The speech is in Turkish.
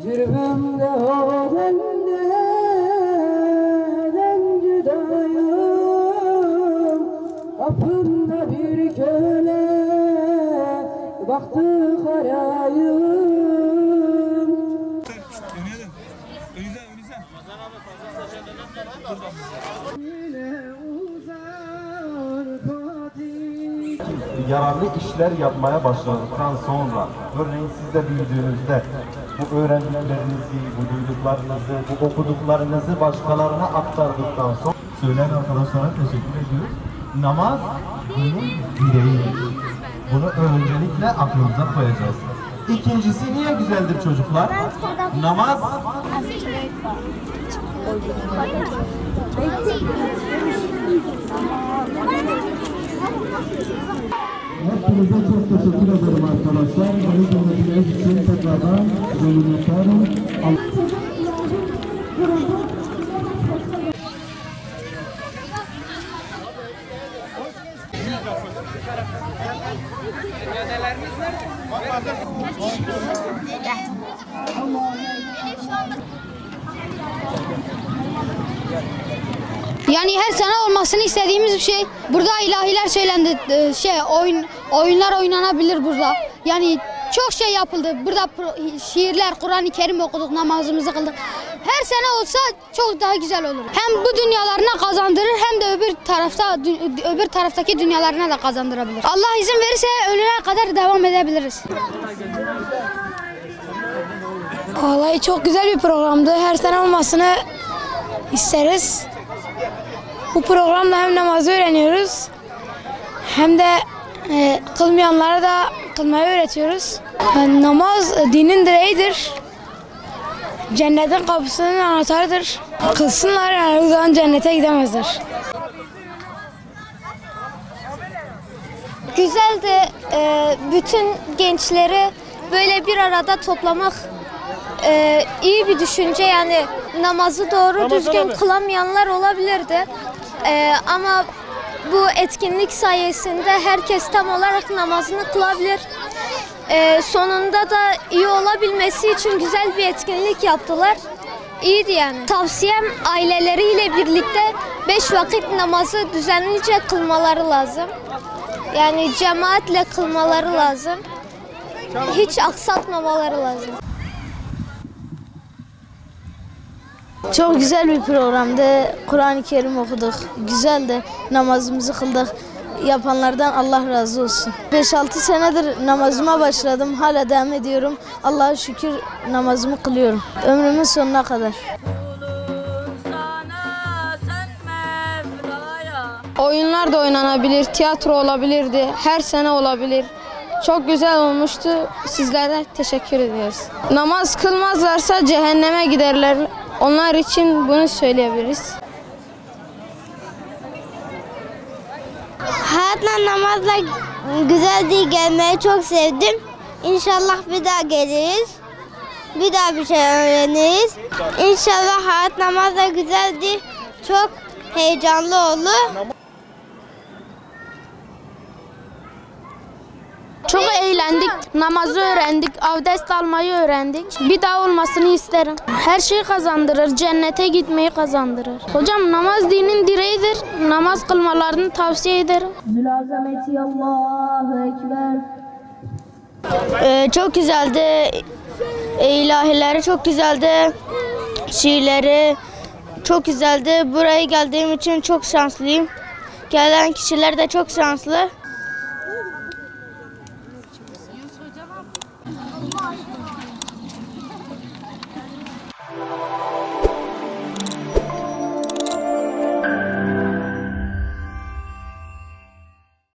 Cirbimde hodenden cüdayım, kapında bir köle baktı karayım. Yararlı işler yapmaya başladıktan sonra, örneğin siz de büyüdüğünüzde bu öğrendiklerinizi, bu duyduklarınızı, bu okuduklarınızı başkalarına aktardıktan sonra söyleyen arkadaşlara teşekkür ediyoruz. Namaz bunun direği. Bunu öncelikle aklımıza koyacağız. İkincisi niye güzeldir çocuklar? Namaz Hepinize çok teşekkür ederim arkadaşlar. Beni dinlediğiniz için tekrardan minnettarım. Yani her sene olmasını istediğimiz bir şey. Burada ilahiler söylendi, oyunlar oynanabilir burada. Yani çok şey yapıldı. Burada şiirler, Kur'an-ı Kerim okuduk, namazımızı kıldık. Her sene olsa çok daha güzel olur. Hem bu dünyalarına kazandırır hem de öbür taraftaki dünyalarına da kazandırabilir. Allah izin verirse ölene kadar devam edebiliriz. Vallahi çok güzel bir programdı. Her sene olmasını isteriz. Bu programda hem namazı öğreniyoruz hem de kılmayanlara da kılmayı öğretiyoruz. Namaz dinin direğidir. Cennetin kapısının anahtarıdır. Kılsınlar, yani o zaman cennete gidemezler. Güzeldi. Bütün gençleri böyle bir arada toplamak iyi bir düşünce. Yani namazı doğru düzgün kılamayanlar olabilirdi. Ama bu etkinlik sayesinde herkes tam olarak namazını kılabilir. Sonunda da iyi olabilmesi için güzel bir etkinlik yaptılar. İyiydi yani. Tavsiyem aileleriyle birlikte 5 vakit namazı düzenlice kılmaları lazım. Yani cemaatle kılmaları lazım. Hiç aksatmamaları lazım. Çok güzel bir programdı. Kur'an-ı Kerim okuduk. Güzeldi. Namazımızı kıldık. Yapanlardan Allah razı olsun. 5-6 senedir namazıma başladım. Hala devam ediyorum. Allah'a şükür namazımı kılıyorum. Ömrümün sonuna kadar. Oyunlar da oynanabilir, tiyatro olabilirdi, her sene olabilir. Çok güzel olmuştu. Sizlere teşekkür ediyoruz. Namaz kılmazlarsa cehenneme giderler. Onlar için bunu söyleyebiliriz. Hayatla namazla güzeldi, gelmeyi çok sevdim. İnşallah bir daha geliriz. Bir daha bir şey öğreniriz. İnşallah hayat namazla güzeldi. Çok heyecanlı oldu. Çok eğlendik, namazı öğrendik, abdest almayı öğrendik. Bir daha olmasını isterim. Her şeyi kazandırır, cennete gitmeyi kazandırır. Hocam namaz dinin direğidir. Namaz kılmalarını tavsiye ederim. Zülazameti Allahu Ekber. Çok güzeldi. İlahileri çok güzeldi. Şiirleri çok güzeldi. Buraya geldiğim için çok şanslıyım. Gelen kişiler de çok şanslı.